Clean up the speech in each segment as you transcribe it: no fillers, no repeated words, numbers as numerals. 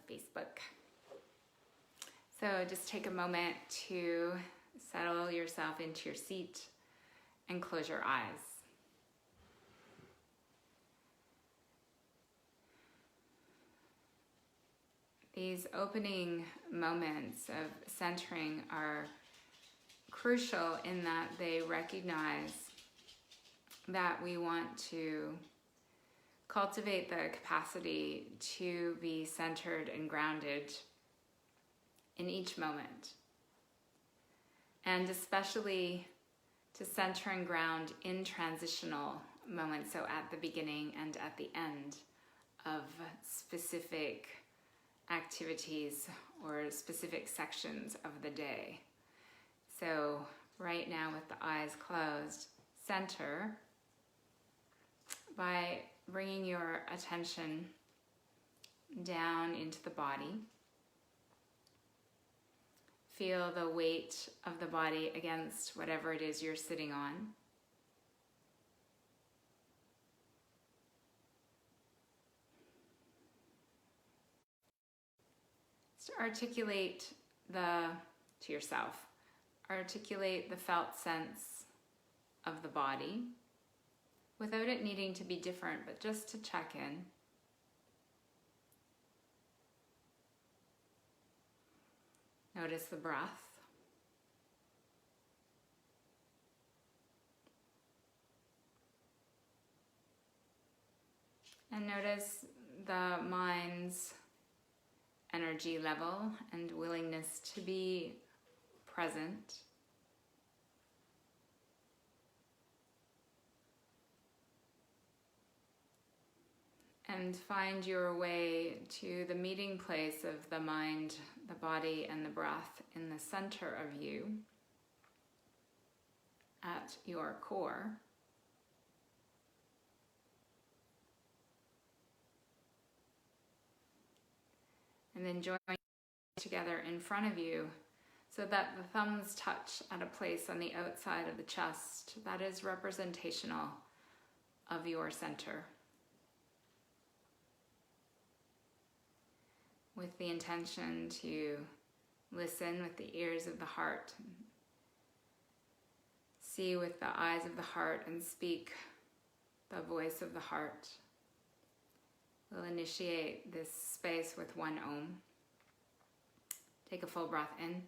Facebook. So just take a moment to settle yourself into your seat and close your eyes. These opening moments of centering are crucial in that they recognize that we want to cultivate the capacity to be centered and grounded in each moment, and especially to center and ground in transitional moments, so at the beginning and at the end of specific activities or specific sections of the day. So right now with the eyes closed, center by bringing your attention down into the body. Feel the weight of the body against whatever it is you're sitting on. So articulate to yourself, articulate the felt sense of the body without it needing to be different, but just to check in. Notice the breath. And notice the mind's energy level and willingness to be present. And find your way to the meeting place of the mind, the body, and the breath in the center of you, at your core. And then join together in front of you so that the thumbs touch at a place on the outside of the chest that is representational of your center. With the intention to listen with the ears of the heart, see with the eyes of the heart, and speak the voice of the heart. We'll initiate this space with one Om. Take a full breath in.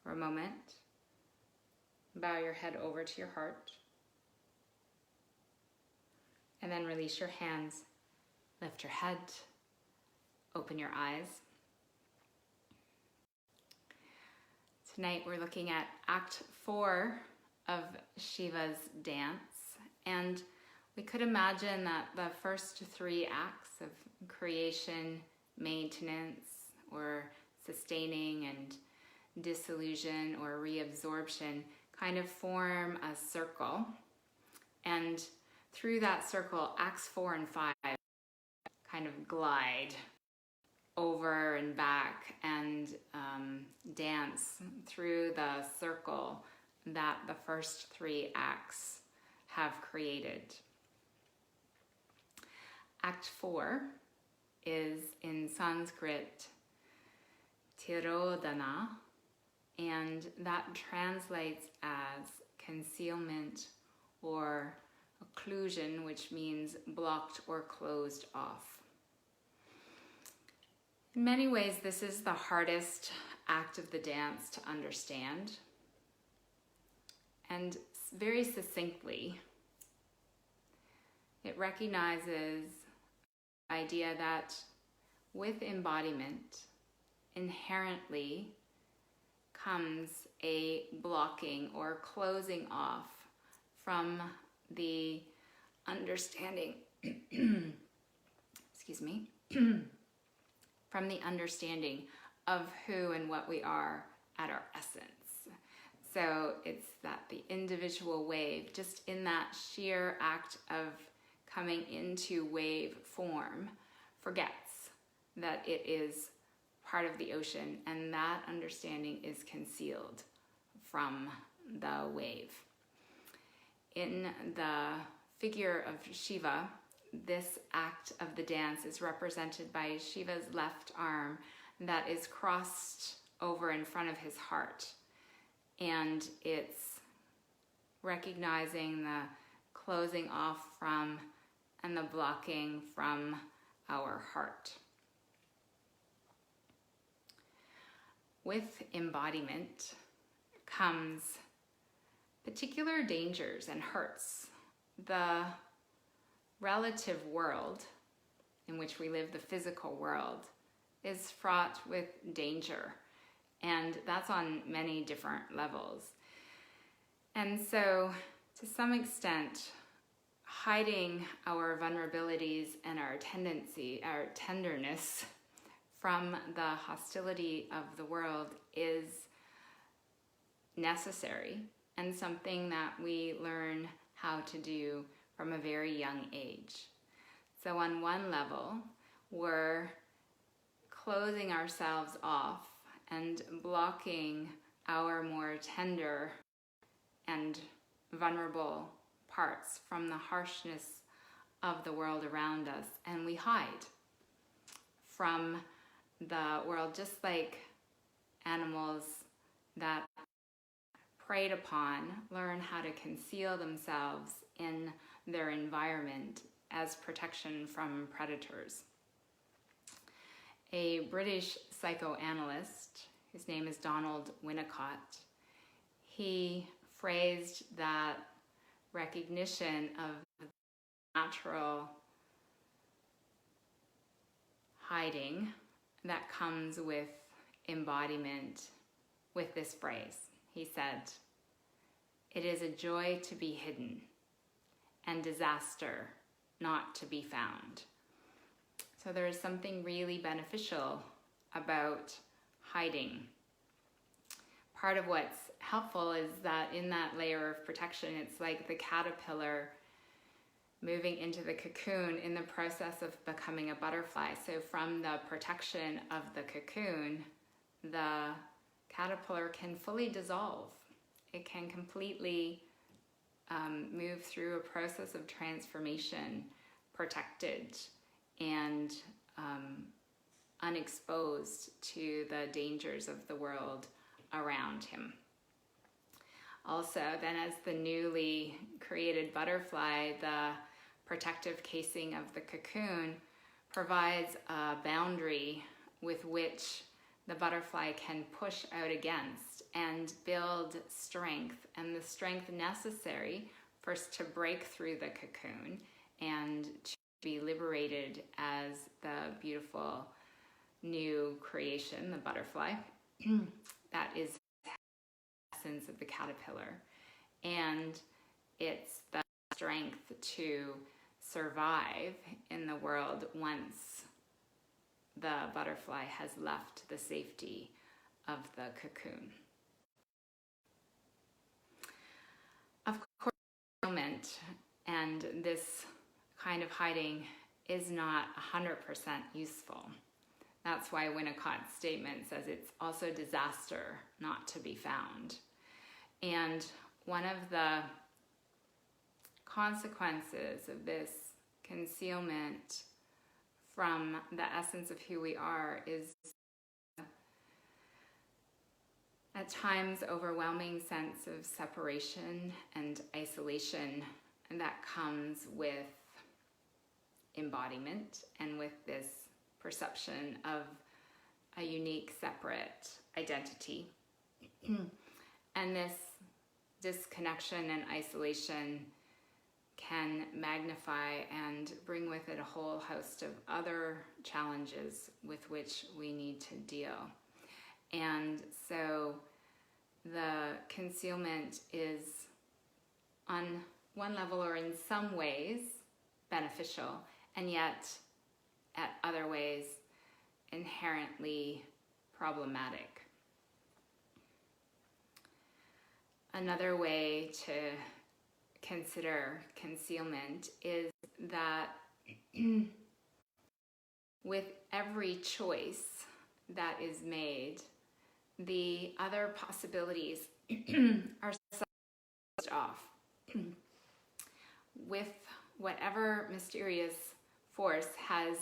For a moment, bow your head over to your heart. And then release your hands, lift your head, open your eyes. Tonight we're looking at Act 4 of Shiva's dance, and we could imagine that the first 3 acts of creation, maintenance, or sustaining, and dissolution or reabsorption kind of form a circle, and through that circle, Acts 4 and 5 kind of glide over and back and dance through the circle that the first 3 acts have created. Act 4 is in Sanskrit Tirodhana, and that translates as concealment or occlusion, which means blocked or closed off. In many ways, this is the hardest act of the dance to understand. And very succinctly, it recognizes the idea that with embodiment, inherently comes a blocking or closing off from the understanding, excuse me, from the understanding of who and what we are at our essence. So it's that the individual wave, just in that sheer act of coming into wave form, forgets that it is part of the ocean, and that understanding is concealed from the wave. In the figure of Shiva, this act of the dance is represented by Shiva's left arm that is crossed over in front of his heart, and it's recognizing the closing off from and the blocking from our heart. With embodiment comes particular dangers and hurts. The relative world in which we live, the physical world, is fraught with danger, and that's on many different levels. And so, to some extent, hiding our vulnerabilities and our tenderness from the hostility of the world is necessary and something that we learn how to do from a very young age. So on one level, we're closing ourselves off and blocking our more tender and vulnerable parts from the harshness of the world around us, and we hide from the world, just like animals that preyed upon learn how to conceal themselves in their environment as protection from predators. A British psychoanalyst, his name is Donald Winnicott, he phrased that recognition of natural hiding that comes with embodiment with this phrase. He said, "It is a joy to be hidden and disaster not to be found." So there is something really beneficial about hiding. Part of what's helpful is that in that layer of protection, it's like the caterpillar moving into the cocoon in the process of becoming a butterfly. So from the protection of the cocoon, the caterpillar can fully dissolve. It can completely move through a process of transformation, protected and unexposed to the dangers of the world around him. Also, then as the newly created butterfly, the protective casing of the cocoon provides a boundary with which the butterfly can push out against and build strength, and the strength necessary first to break through the cocoon and to be liberated as the beautiful new creation, the butterfly. That is the essence of the caterpillar, and it's the strength to survive in the world once the butterfly has left the safety of the cocoon. Of course, concealment and this kind of hiding is not 100% useful. That's why Winnicott's statement says it's also disaster not to be found. And one of the consequences of this concealment from the essence of who we are is at times overwhelming sense of separation and isolation, and that comes with embodiment and with this perception of a unique, separate identity. And this disconnection and isolation can magnify and bring with it a whole host of other challenges with which we need to deal. And so the concealment is on one level or in some ways beneficial, and yet at other ways inherently problematic. Another way to consider concealment is that with every choice that is made, the other possibilities are switched off. With whatever mysterious force has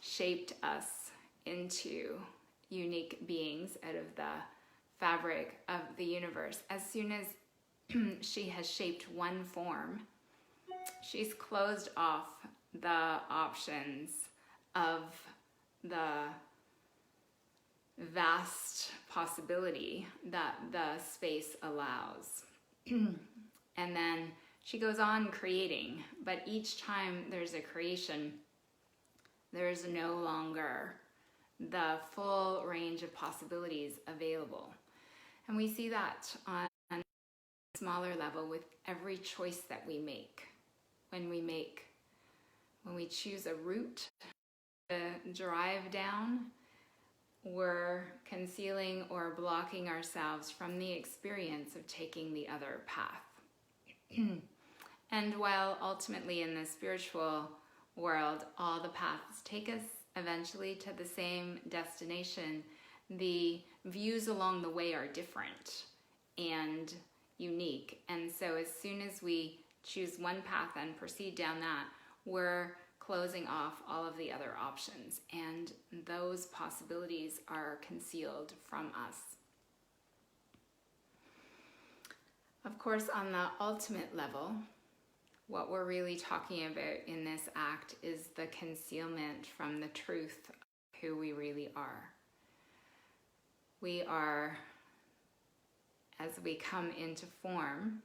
shaped us into unique beings out of the fabric of the universe, as soon as she has shaped one form, she's closed off the options of the vast possibility that the space allows. And then she goes on creating, but each time there's a creation, there's no longer the full range of possibilities available. And we see that on a smaller level with every choice that we make. When we choose a route to drive down, we're concealing or blocking ourselves from the experience of taking the other path. And while ultimately in the spiritual world, all the paths take us eventually to the same destination, the views along the way are different and unique. And so as soon as we choose one path and proceed down that, we're closing off all of the other options, and those possibilities are concealed from us. Of course, on the ultimate level, what we're really talking about in this act is the concealment from the truth of who we really are. We are, as we come into form,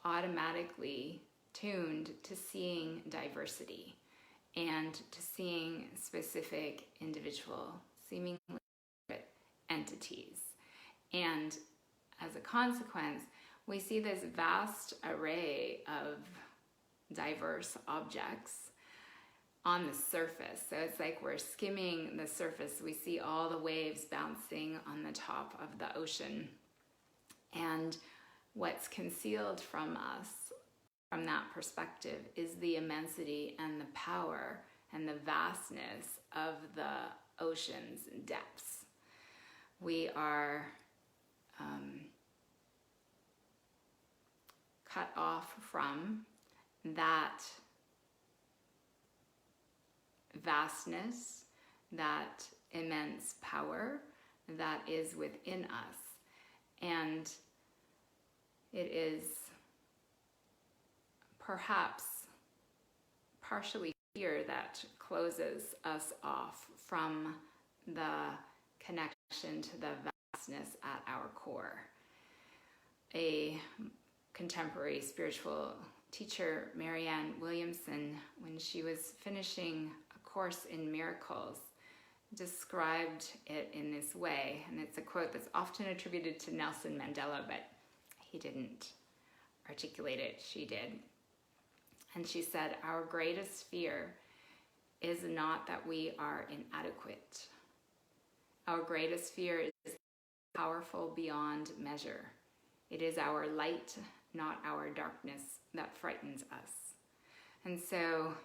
automatically tuned to seeing diversity and to seeing specific individual, seemingly separate entities. And as a consequence, we see this vast array of diverse objects on the surface. So it's like we're skimming the surface. We see all the waves bouncing on the top of the ocean. And what's concealed from us from that perspective is the immensity and the power and the vastness of the ocean's depths. We are cut off from that vastness, that immense power that is within us. And it is perhaps partially fear that closes us off from the connection to the vastness at our core. A contemporary spiritual teacher, Marianne Williamson, when she was finishing a course in miracles, described it in this way. And it's a quote that's often attributed to Nelson Mandela, but he didn't articulate it, she did. And she said, "Our greatest fear is not that we are inadequate. Our greatest fear is powerful beyond measure. It is our light, not our darkness, that frightens us." And so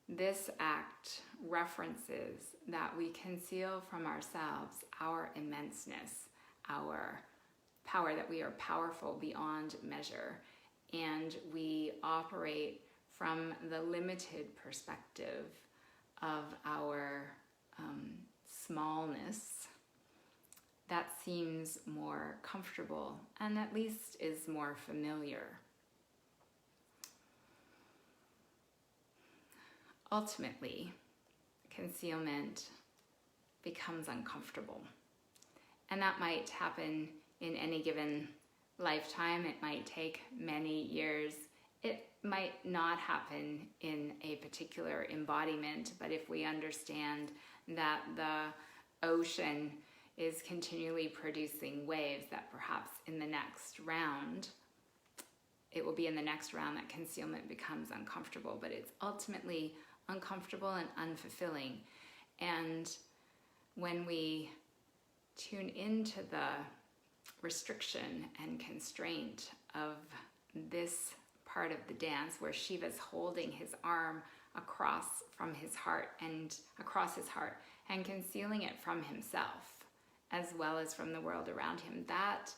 this act references that we conceal from ourselves our immenseness, our power, that we are powerful beyond measure, and we operate from the limited perspective of our smallness that seems more comfortable and at least is more familiar. Ultimately, concealment becomes uncomfortable. And that might happen in any given lifetime. It might take many years. It might not happen in a particular embodiment, but if we understand that the ocean is continually producing waves, that perhaps in the next round, it will be in the next round that concealment becomes uncomfortable, but it's ultimately uncomfortable and unfulfilling. And when we tune into the restriction and constraint of this part of the dance, where Shiva's holding his arm across from his heart and across his heart, and concealing it from himself as well as from the world around him. That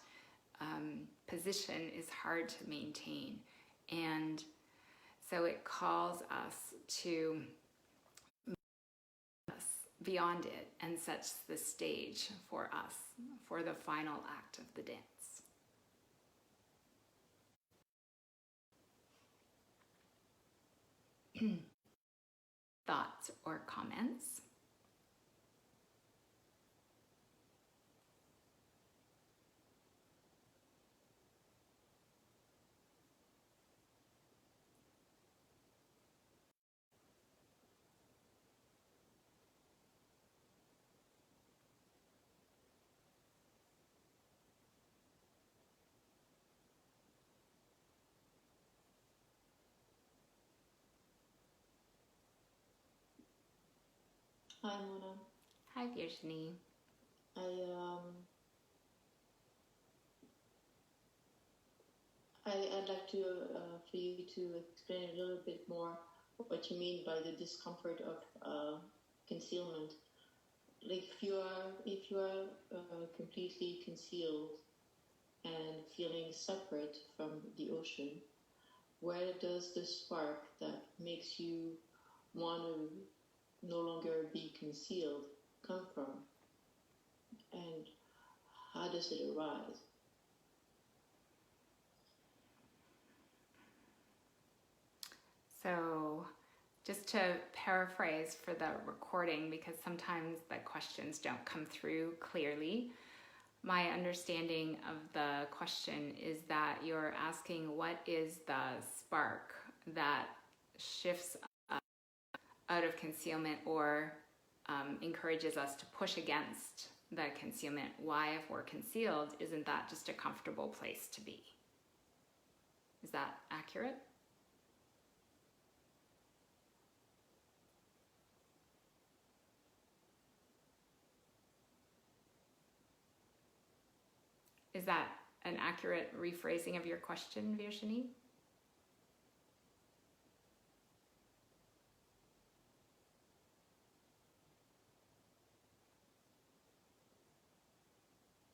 position is hard to maintain, and so it calls us to move us beyond it and sets the stage for us for the final act of the dance. Thoughts or comments? Hi, Mona. Hi, Virginie. I'd like to for you to explain a little bit more what you mean by the discomfort of concealment. Like if you are completely concealed and feeling separate from the ocean, where does the spark that makes you want to no longer be concealed come from? And how does it arise? So just to paraphrase for the recording, because sometimes the questions don't come through clearly, my understanding of the question is that you're asking what is the spark that shifts us out of concealment or encourages us to push against the concealment. Why, if we're concealed, isn't that just a comfortable place to be? Is that accurate? Is that an accurate rephrasing of your question, Virginie?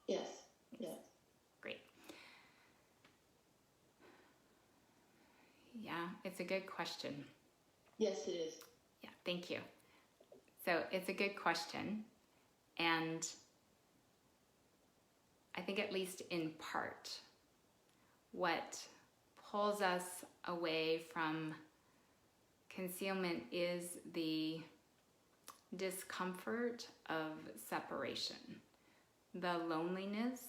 Yes. Yes. Great. Yeah, it's a good question. Yes, it is. Yeah, thank you. So it's a good question, and I think at least in part, what pulls us away from concealment is the discomfort of separation, the loneliness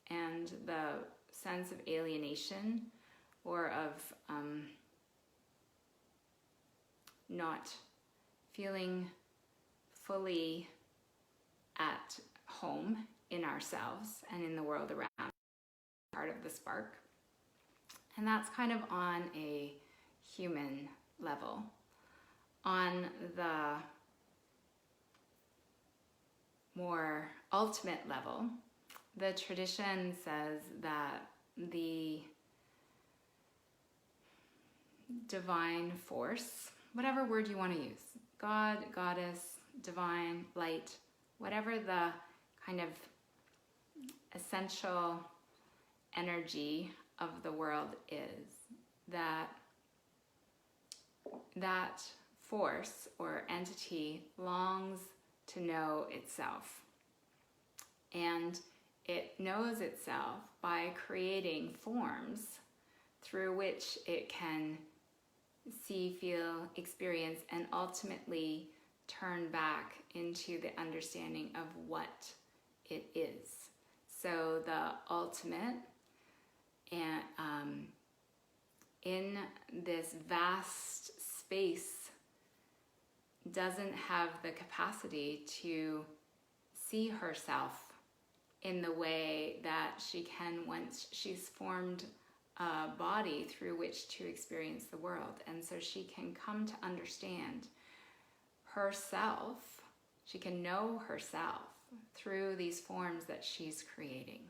and the sense of alienation or of not feeling fully at home in ourselves and in the world around, part of the spark. And that's kind of on a human level. On the more ultimate level, the tradition says that the divine force, whatever word you want to use, God, goddess, divine, light, whatever the kind of essential energy of the world is, that force or entity longs to know itself. And it knows itself by creating forms through which it can see, feel, experience, and ultimately turn back into the understanding of what it is. So the ultimate, and in this vast space, doesn't have the capacity to see herself in the way that she can once she's formed a body through which to experience the world. And so she can come to understand herself, she can know herself through these forms that she's creating.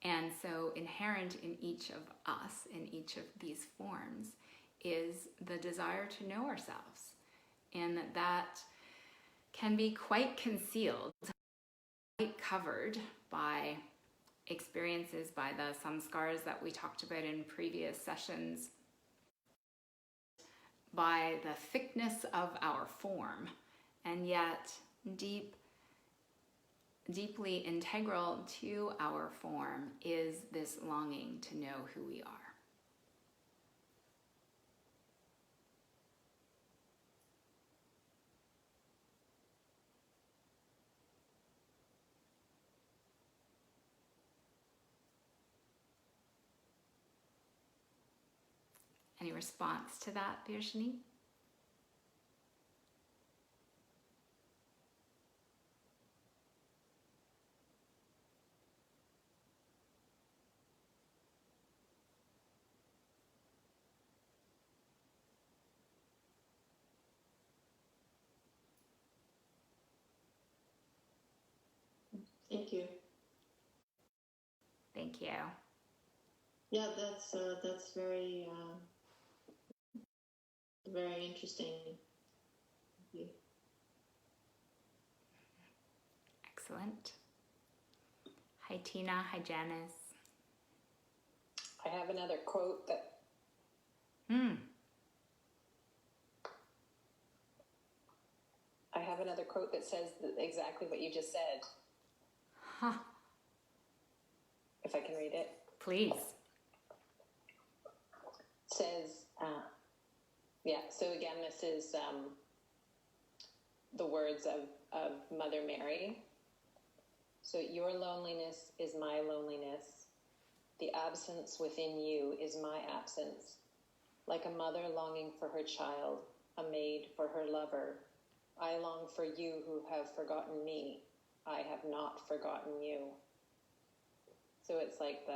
And so inherent in each of us, in each of these forms, is the desire to know ourselves, and that can be quite concealed, quite covered by experiences, by the samskaras that we talked about in previous sessions, by the thickness of our form, and yet deeply integral to our form is this longing to know who we are. Any response to that, Virginie? Thank you. Thank you. Yeah, that's very very interesting. Thank you. Excellent. Hi, Tina. Hi, Janice. I have another quote that I have another quote that says exactly what you just said. Huh. If I can read it. Please. It says, so again, this is the words of Mother Mary. So, your loneliness is my loneliness. The absence within you is my absence. Like a mother longing for her child, a maid for her lover, I long for you who have forgotten me. I have not forgotten you. So it's like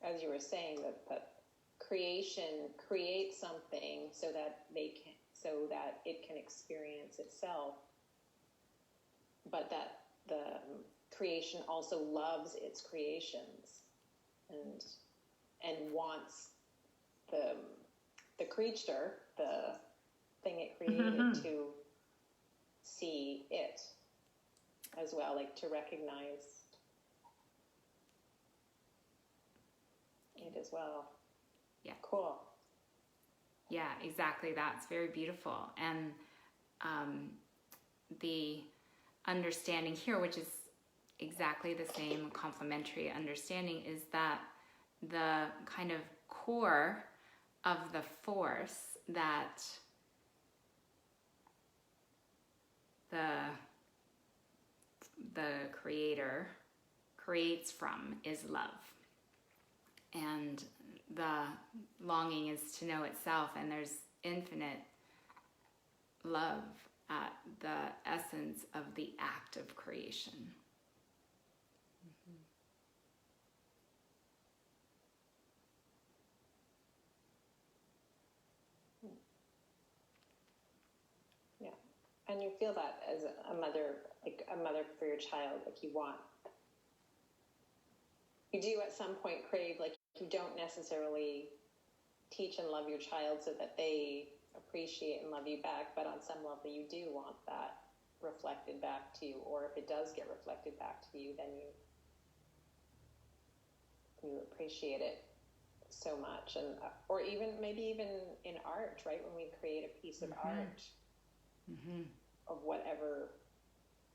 as you were saying, that creation creates something so that it can experience itself, but that the creation also loves its creations and wants the creature, the thing it created, to see it as well, like to recognize it as well. Yeah. Cool. Yeah, exactly. That's very beautiful. And the understanding here, which is exactly the same complementary understanding, is that the kind of core of the force that the creator creates from is love. And the longing is to know itself, and there's infinite love at the essence of the act of creation. Yeah. And you feel that as a mother, like a mother for your child, like you do at some point crave, like you don't necessarily teach and love your child so that they appreciate and love you back, but on some level you do want that reflected back to you, or if it does get reflected back to you, then you appreciate it so much. And or maybe even in art, right, when we create a piece of art of whatever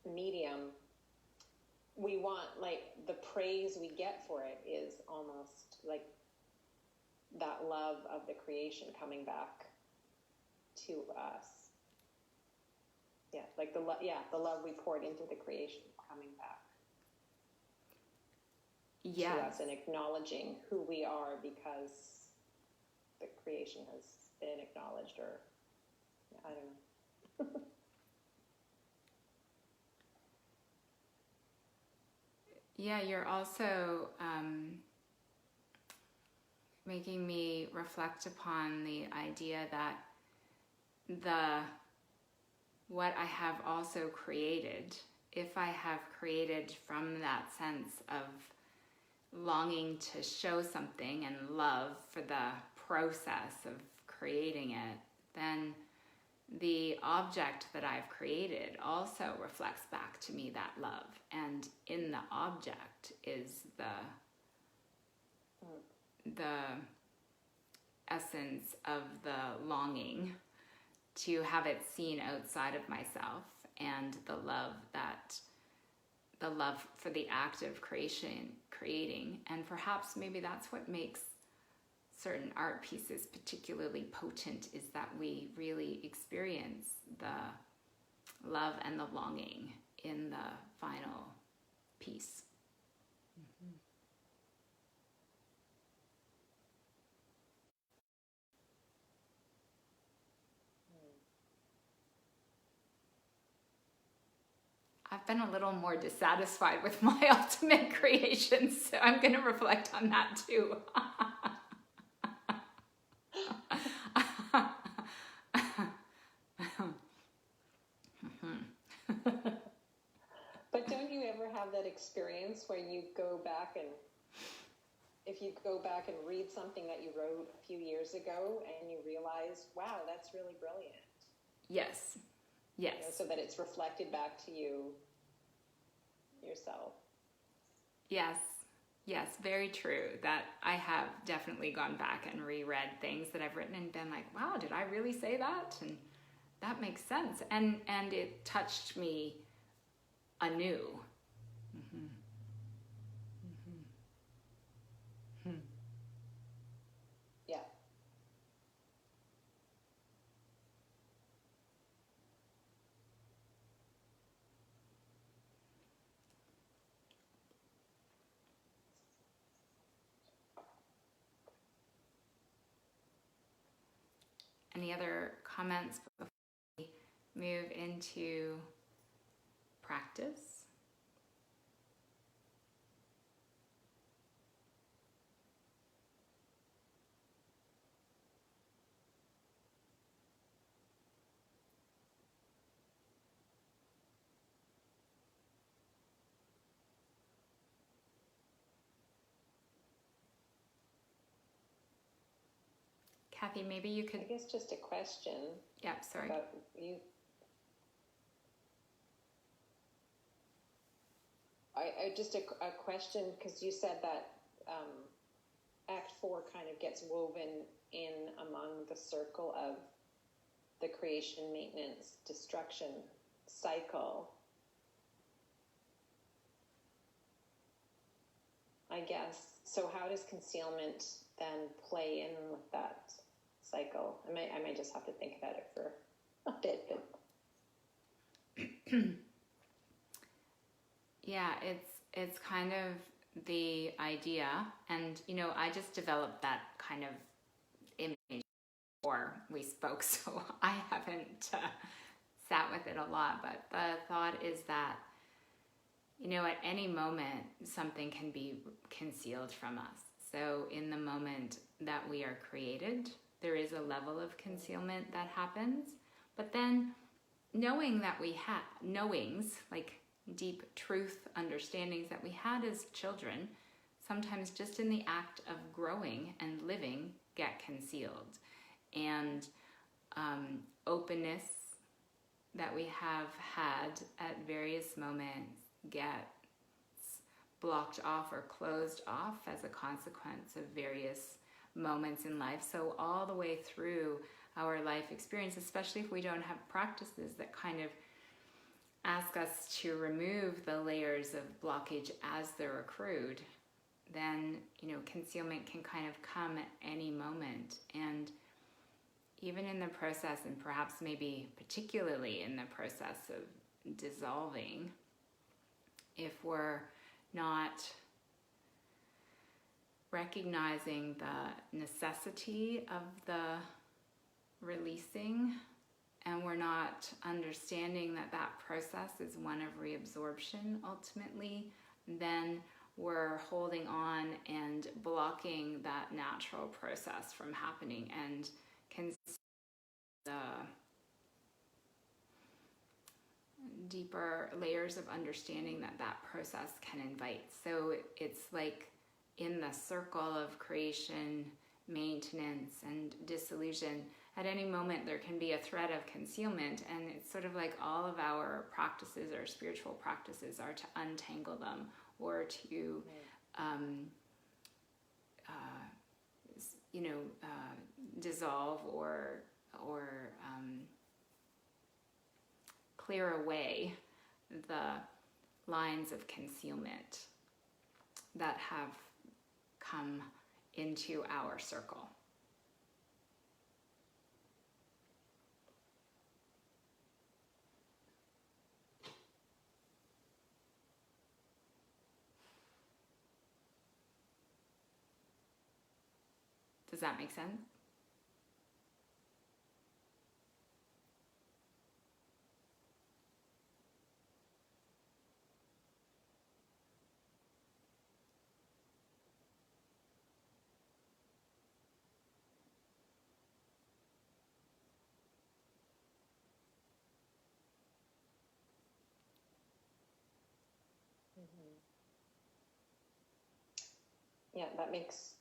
medium, we want, like, the praise we get for it is almost like that love of the creation coming back to us. Yeah, like the love we poured into the creation coming back to us, and acknowledging who we are because the creation has been acknowledged, or I don't know. Yeah, you're also making me reflect upon the idea that what I have also created, if I have created from that sense of longing to show something and love for the process of creating it, then the object that I've created also reflects back to me that love. And in the object is the essence of the longing to have it seen outside of myself, and the love for the act of creating. And perhaps maybe that's what makes certain art pieces particularly potent, is that we really experience the love and the longing in the final piece. I've been a little more dissatisfied with my ultimate creations, so I'm going to reflect on that too. But don't you ever have that experience where you go back and, if you go back and read something that you wrote a few years ago and you realize, wow, that's really brilliant? Yes. Yes. You know, so that it's reflected back to you yourself. Yes. Yes, very true. That I have definitely gone back and reread things that I've written and been like, wow, did I really say that? And that makes sense. And it touched me anew. Mm-hmm. Mm-hmm. Yeah. Any other comments before we move into practice? Kathy, maybe you could... I guess just a question. Yeah, sorry. About you. I just a question, because you said that Act 4 kind of gets woven in among the circle of the creation, maintenance, destruction cycle. I guess. So how does concealment then play in with that cycle? I may just have to think about it for a bit, but yeah, it's kind of the idea, and I just developed that kind of image before we spoke, so I haven't sat with it a lot, but the thought is that at any moment something can be concealed from us. So in the moment that we are created, there is a level of concealment that happens, but then knowing that we have knowings, like deep truth understandings that we had as children, sometimes just in the act of growing and living get concealed. And openness that we have had at various moments gets blocked off or closed off as a consequence of various moments in life. So all the way through our life experience, especially if we don't have practices that kind of ask us to remove the layers of blockage as they're accrued, then concealment can kind of come at any moment. And even in the process, and perhaps maybe particularly in the process of dissolving, if we're not recognizing the necessity of the releasing, and we're not understanding that that process is one of reabsorption ultimately, then we're holding on and blocking that natural process from happening, and can the deeper layers of understanding that that process can invite. So it's like in the circle of creation, maintenance, and dissolution, at any moment there can be a thread of concealment, and it's sort of like all of our practices, our spiritual practices, are to untangle them or to dissolve or clear away the lines of concealment that have come into our circle. Does that make sense? Yeah, that makes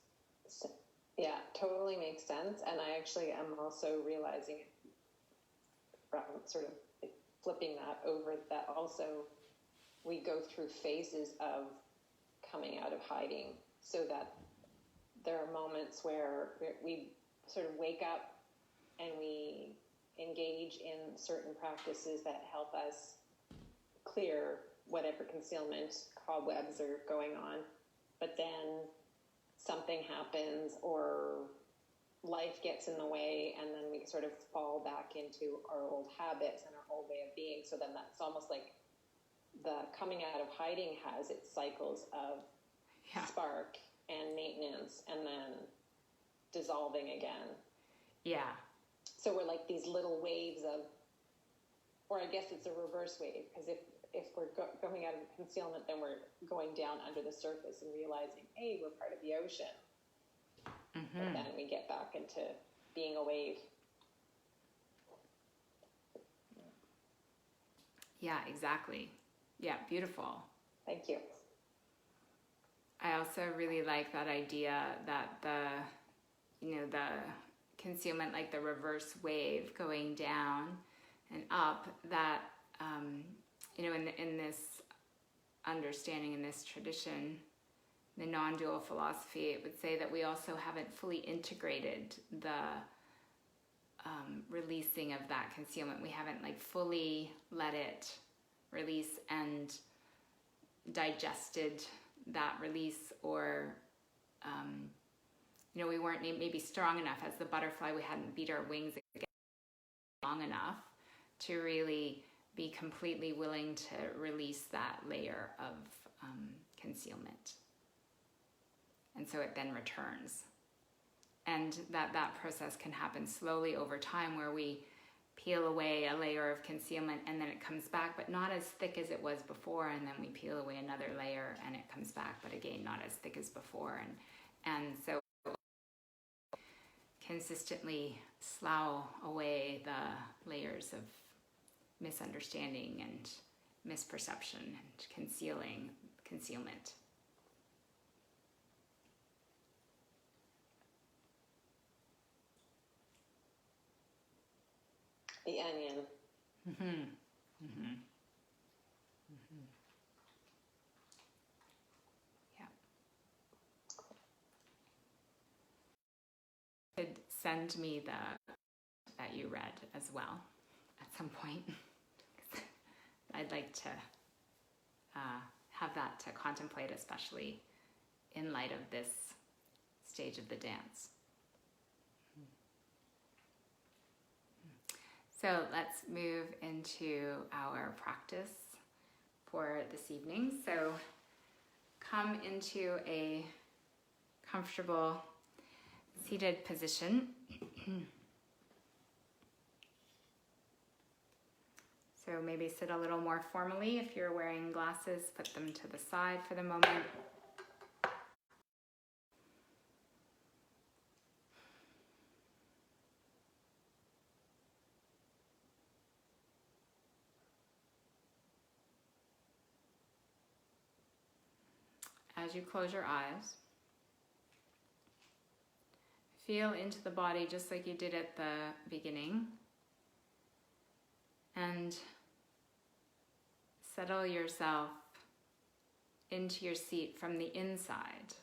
totally makes sense. And I actually am also realizing, sort of flipping that over, that also we go through phases of coming out of hiding, so that there are moments where we sort of wake up and we engage in certain practices that help us clear whatever concealment cobwebs are going on. But then something happens or life gets in the way, and then we sort of fall back into our old habits and our old way of being. So then that's almost like the coming out of hiding has its cycles of spark and maintenance and then dissolving again. Yeah. So we're like these little waves of, or I guess it's a reverse wave, because if we're coming out of concealment, then we're going down under the surface and realizing, hey, we're part of the ocean. Mm-hmm. But then we get back into being a wave. Yeah, exactly. Yeah, beautiful. Thank you. I also really like that idea that the concealment, like the reverse wave going down and up, that, in this understanding, in this tradition, the non-dual philosophy, it would say that we also haven't fully integrated the releasing of that concealment. We haven't fully let it release and digested that release, or we weren't maybe strong enough as the butterfly. We hadn't beat our wings long enough to really be completely willing to release that layer of concealment. And so it then returns. And that process can happen slowly over time, where we peel away a layer of concealment and then it comes back, but not as thick as it was before, and then we peel away another layer and it comes back, but again, not as thick as before. And so consistently slough away the layers of misunderstanding and misperception and concealment. The onion. Mm-hmm. Mm-hmm. Mm-hmm. Yeah. Could send me that you read as well at some point. I'd like to have that to contemplate, especially in light of this stage of the dance. So let's move into our practice for this evening. So come into a comfortable seated position. So maybe sit a little more formally. If you're wearing glasses, put them to the side for the moment. As you close your eyes, feel into the body just like you did at the beginning. And settle yourself into your seat from the inside.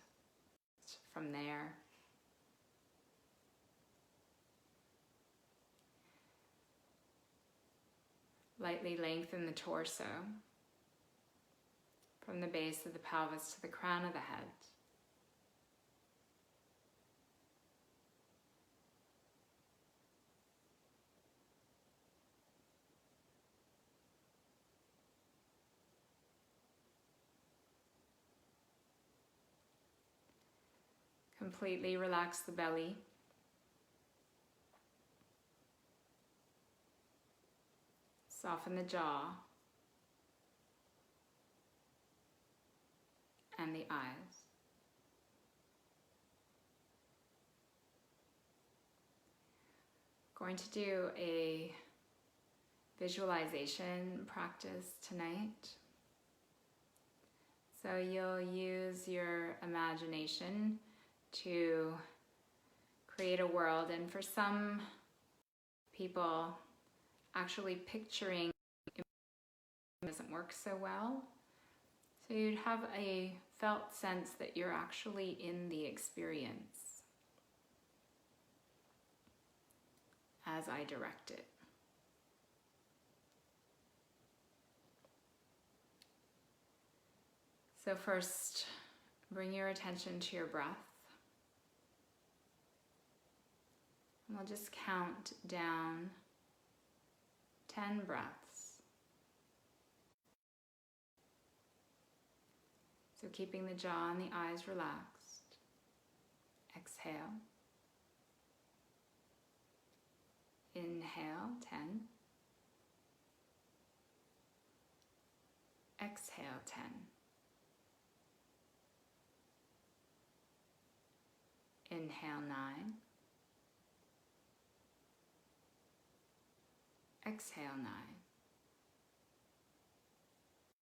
From there. Lightly lengthen the torso from the base of the pelvis to the crown of the head. Completely relax the belly. Soften the jaw and the eyes. Going to do a visualization practice tonight. So you'll use your imagination to create a world, and for some people, actually picturing doesn't work so well. So you'd have a felt sense that you're actually in the experience as I direct it. So first, bring your attention to your breath. And we'll just count down 10 breaths. So keeping the jaw and the eyes relaxed. Exhale. Inhale, 10. Exhale, 10. Inhale, 9. Exhale, 9.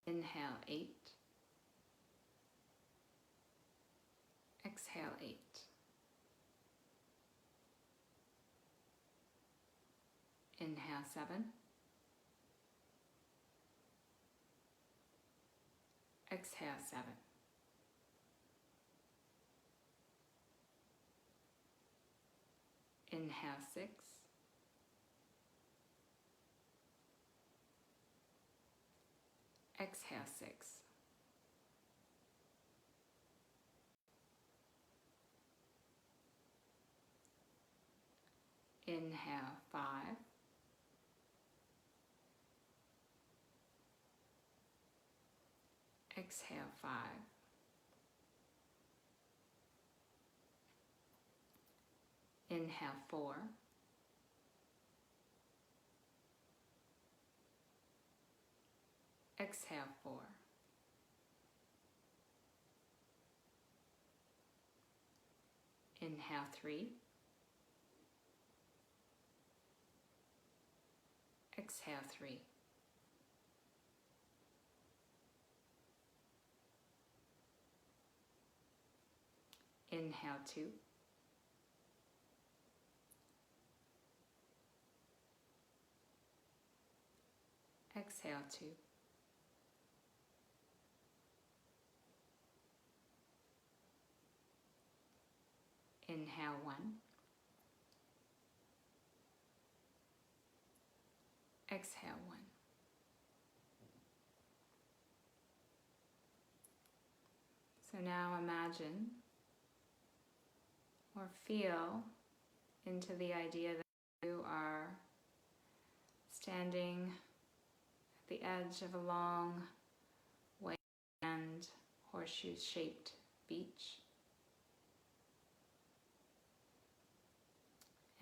Inhale, 8. Exhale, 8. Inhale, 7. Exhale, 7. Inhale, 6. Exhale, 6. Inhale, 5. Exhale, 5. Inhale, 4. Exhale, 4. Inhale, 3. Exhale, 3. Inhale, 2. Exhale, 2. Inhale, 1. Exhale, 1. So now imagine or feel into the idea that you are standing at the edge of a long, white sand, horseshoe-shaped beach.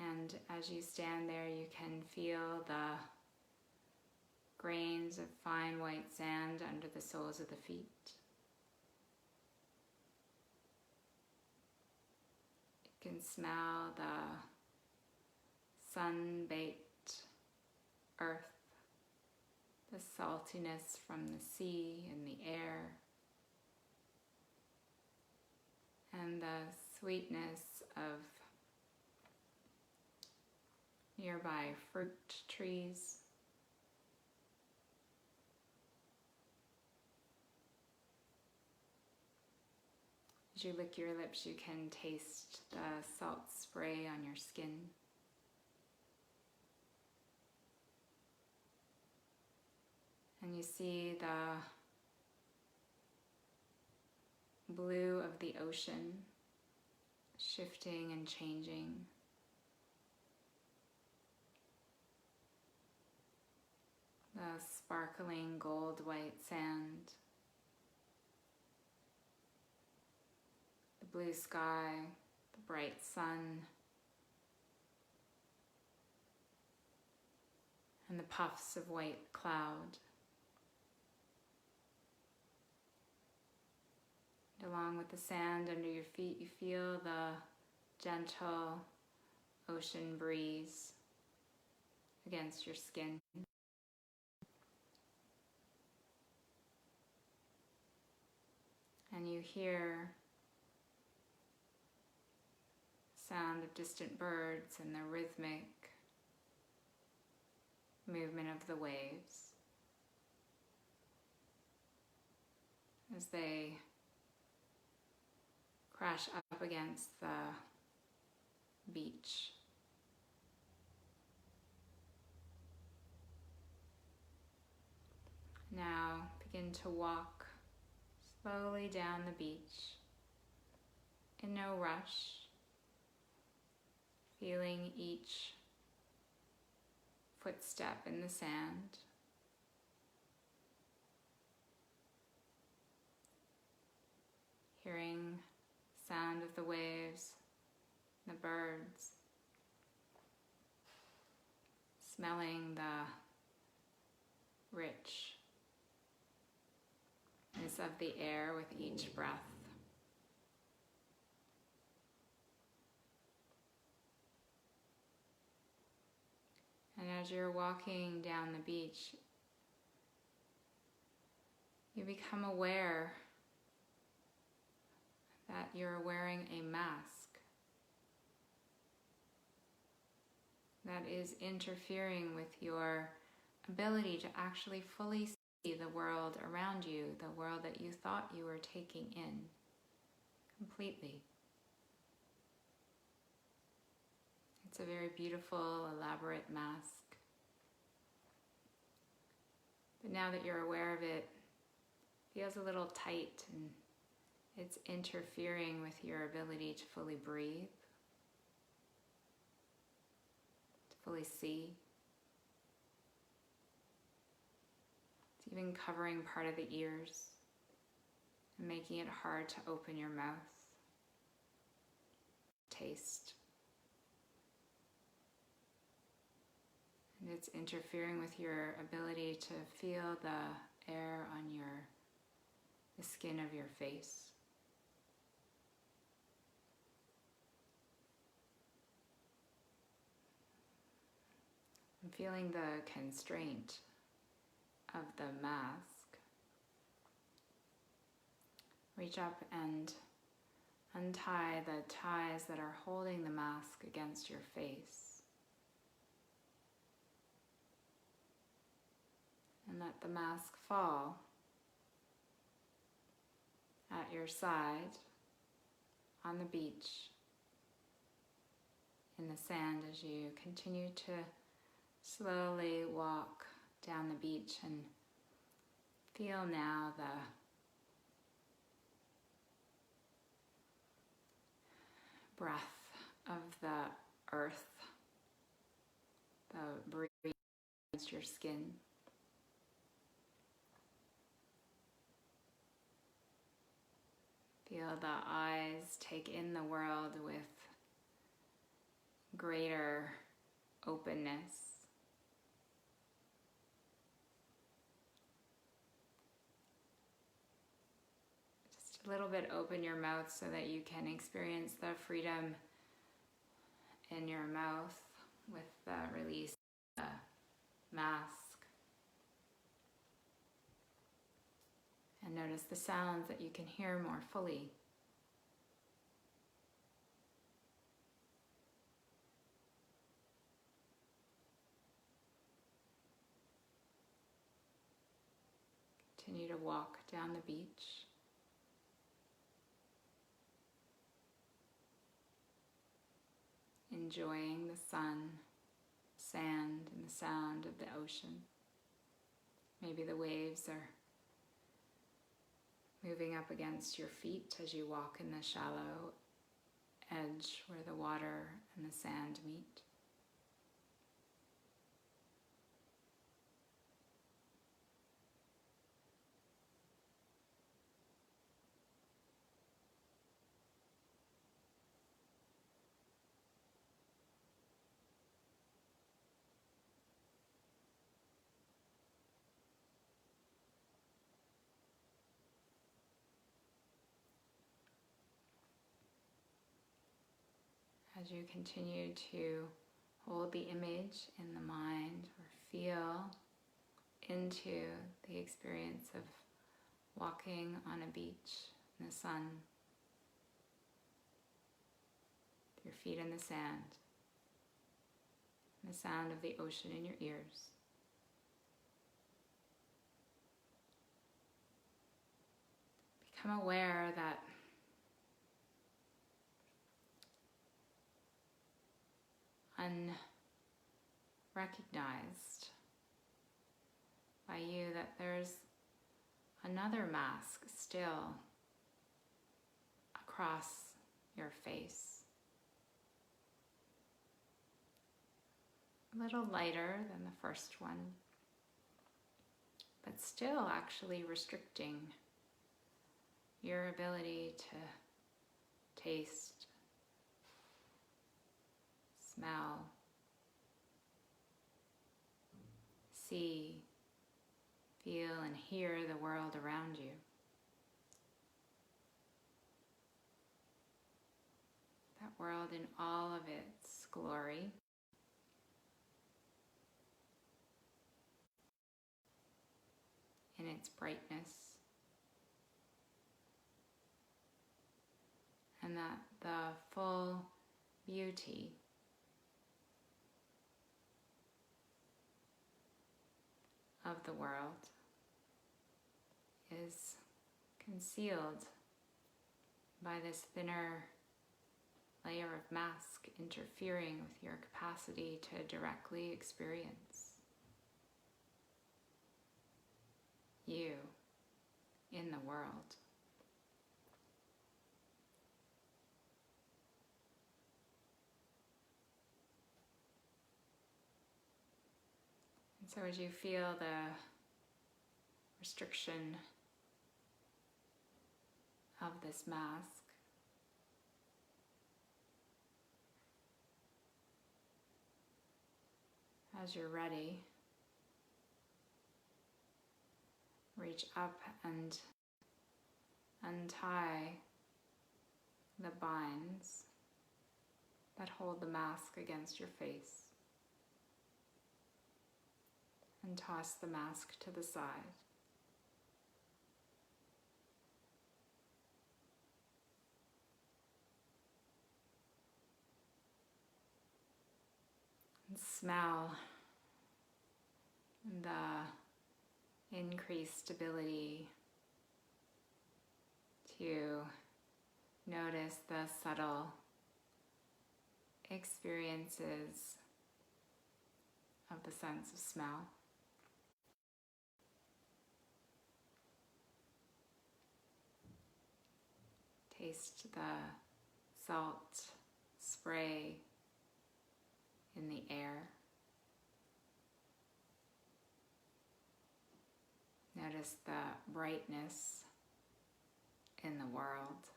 And as you stand there, you can feel the grains of fine white sand under the soles of the feet. You can smell the sun-baked earth, the saltiness from the sea and the air, and the sweetness of nearby fruit trees. As you lick your lips, you can taste the salt spray on your skin. And you see the blue of the ocean shifting and changing. The sparkling gold white sand. The blue sky, the bright sun, and the puffs of white cloud. And along with the sand under your feet, you feel the gentle ocean breeze against your skin. And you hear sound of distant birds and the rhythmic movement of the waves as they crash up against the beach. Now begin to walk slowly down the beach in no rush, feeling each footstep in the sand. Hearing the sound of the waves, the birds, smelling the richness of the air with each breath. And as you're walking down the beach, you become aware that you're wearing a mask that is interfering with your ability to actually fully see the world around you, the world that you thought you were taking in completely. It's a very beautiful, elaborate mask. But now that you're aware of it, it feels a little tight and it's interfering with your ability to fully breathe, to fully see. It's even covering part of the ears and making it hard to open your mouth, taste. And it's interfering with your ability to feel the air on the skin of your face. I'm feeling the constraint of the mask. Reach up and untie the ties that are holding the mask against your face. And let the mask fall at your side on the beach, in the sand, as you continue to slowly walk down the beach and feel now the breath of the earth, the breeze against your skin. Feel the eyes take in the world with greater openness. Just a little bit open your mouth so that you can experience the freedom in your mouth with the release of the mask. And notice the sounds that you can hear more fully. Continue to walk down the beach. Enjoying the sun, sand, and the sound of the ocean. Maybe the waves are moving up against your feet as you walk in the shallow edge where the water and the sand meet. As you continue to hold the image in the mind or feel into the experience of walking on a beach in the sun, with your feet in the sand, and the sound of the ocean in your ears. Become aware that unrecognized by you, that there's another mask still across your face, a little lighter than the first one, but still actually restricting your ability to taste, smell, see, feel, and hear the world around you. That world in all of its glory. In its brightness. And that the full beauty of the world is concealed by this thinner layer of mask interfering with your capacity to directly experience you in the world. So as you feel the restriction of this mask, as you're ready, reach up and untie the binds that hold the mask against your face. And toss the mask to the side. And smell the increased stability, to notice the subtle experiences of the sense of smell. Taste the salt spray in the air. Notice the brightness in the world.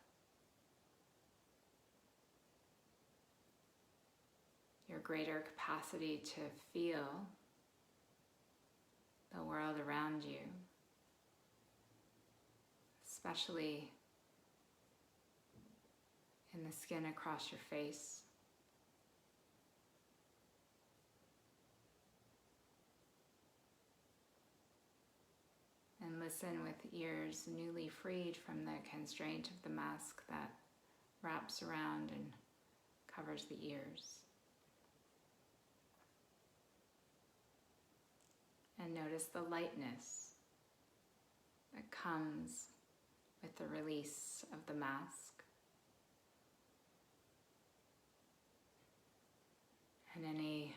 Your greater capacity to feel the world around you, especially in the skin across your face. And listen with ears newly freed from the constraint of the mask that wraps around and covers the ears. And notice the lightness that comes with the release of the mask, and any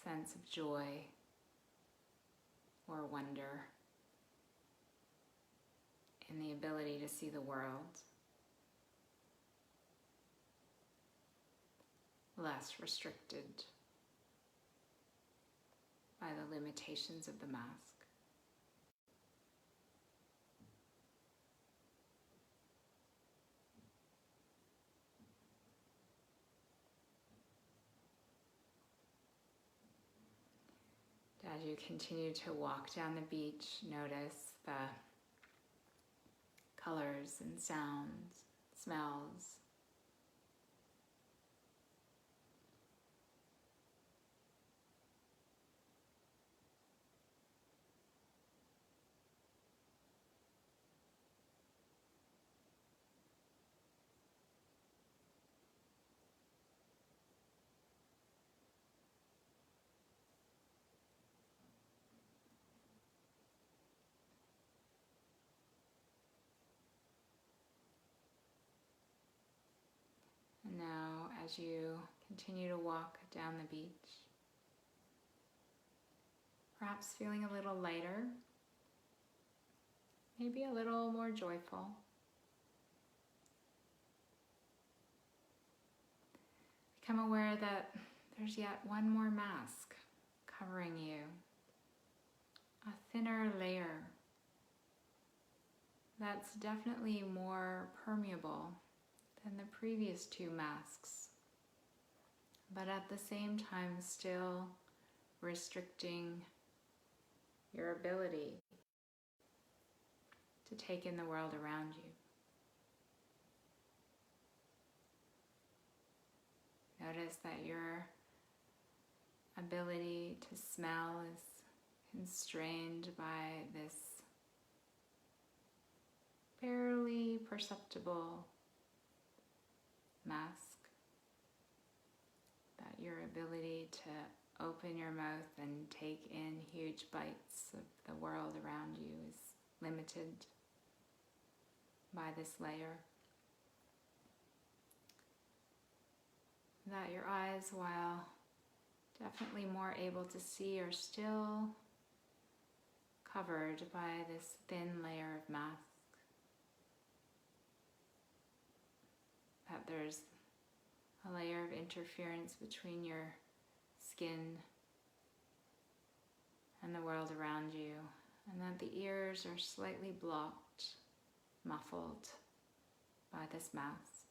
sense of joy or wonder in the ability to see the world less restricted by the limitations of the mask. As you continue to walk down the beach, notice the colors and sounds, smells. And now, as you continue to walk down the beach, perhaps feeling a little lighter, maybe a little more joyful, become aware that there's yet one more mask covering you, a thinner layer that's definitely more permeable than the previous two masks, but at the same time still restricting your ability to take in the world around you. Notice that your ability to smell is constrained by this barely perceptible mask, that your ability to open your mouth and take in huge bites of the world around you is limited by this layer. That your eyes, while definitely more able to see, are still covered by this thin layer of mask. That there's a layer of interference between your skin and the world around you, and that the ears are slightly blocked, muffled by this mask.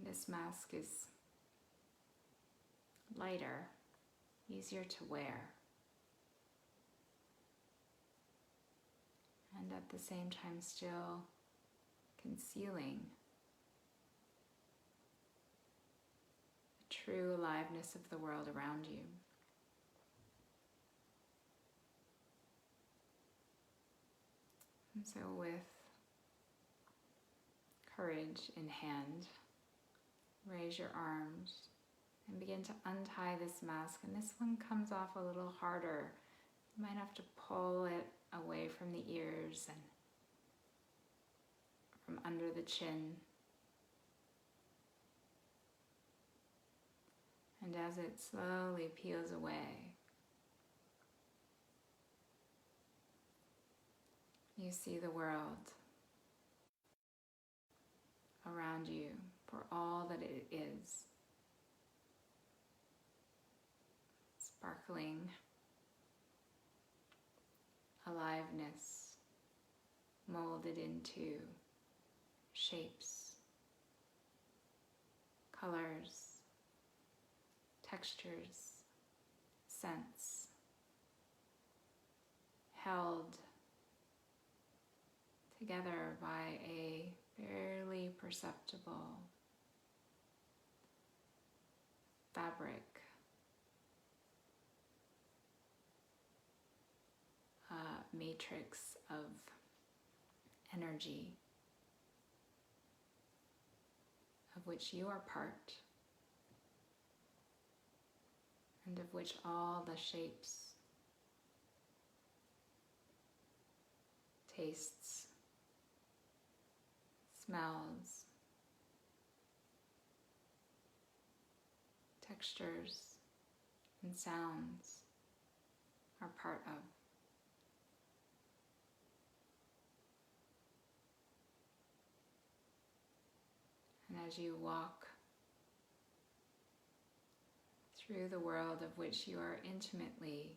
This mask is lighter, easier to wear, and at the same time still concealing the true aliveness of the world around you. And so with courage in hand, raise your arms and begin to untie this mask. And this one comes off a little harder. You might have to pull it away from the ears and from under the chin. And as it slowly peels away, you see the world around you for all that it is. Sparkling aliveness molded into shapes, colors, textures, scents, held together by a barely perceptible fabric, a matrix of energy, of which you are part, and of which all the shapes, tastes, smells, textures, and sounds are part of. And as you walk through the world of which you are intimately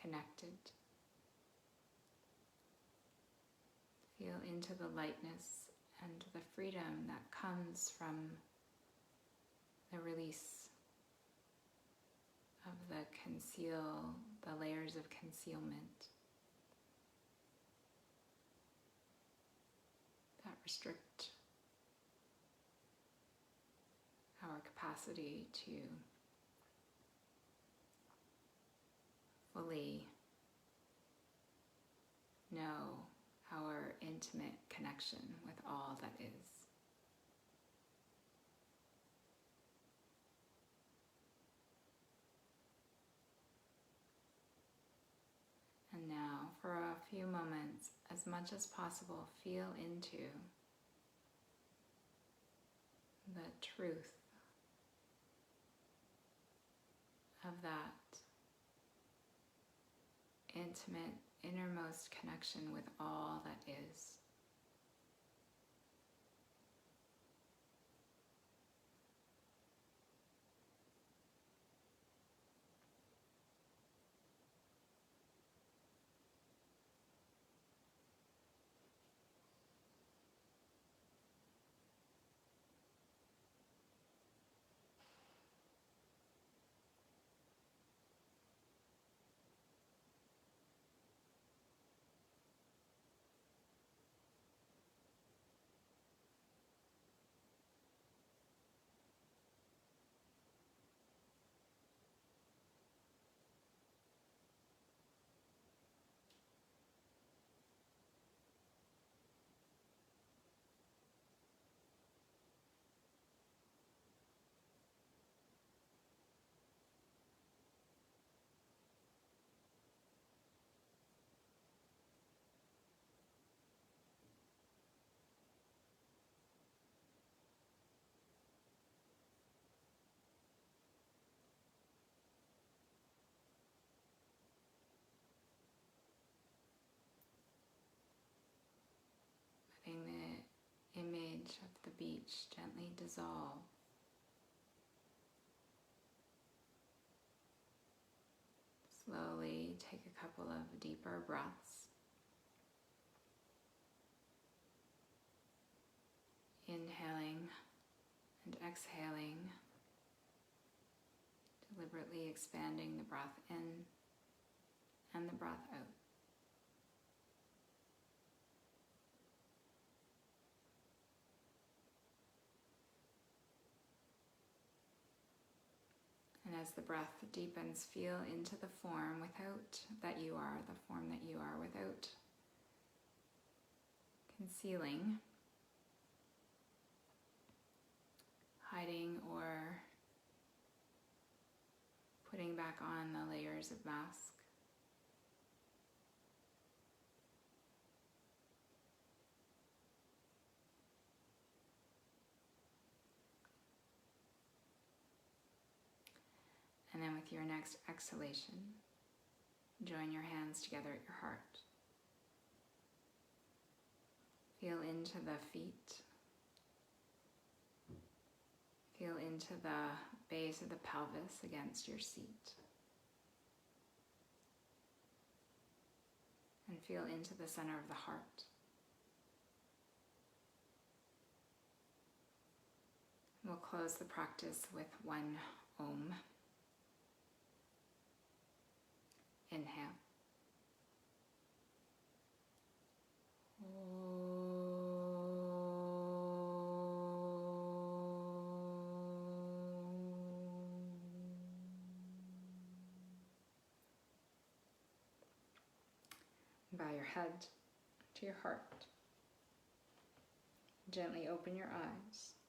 connected, feel into the lightness and the freedom that comes from the release of the layers of concealment that restrict our capacity to fully know our intimate connection with all that is. And now, for a few moments, as much as possible, feel into the truth of that intimate, innermost connection with all that is. Letting the image of the beach gently dissolve. Slowly take a couple of deeper breaths. Inhaling and exhaling, deliberately expanding the breath in and the breath out. And as the breath deepens, feel into the form the form that you are, without concealing, hiding, or putting back on the layers of mask. And then with your next exhalation, join your hands together at your heart. Feel into the feet. Feel into the base of the pelvis against your seat. And feel into the center of the heart. We'll close the practice with one Om. Inhale. Bow your head to your heart. Gently open your eyes.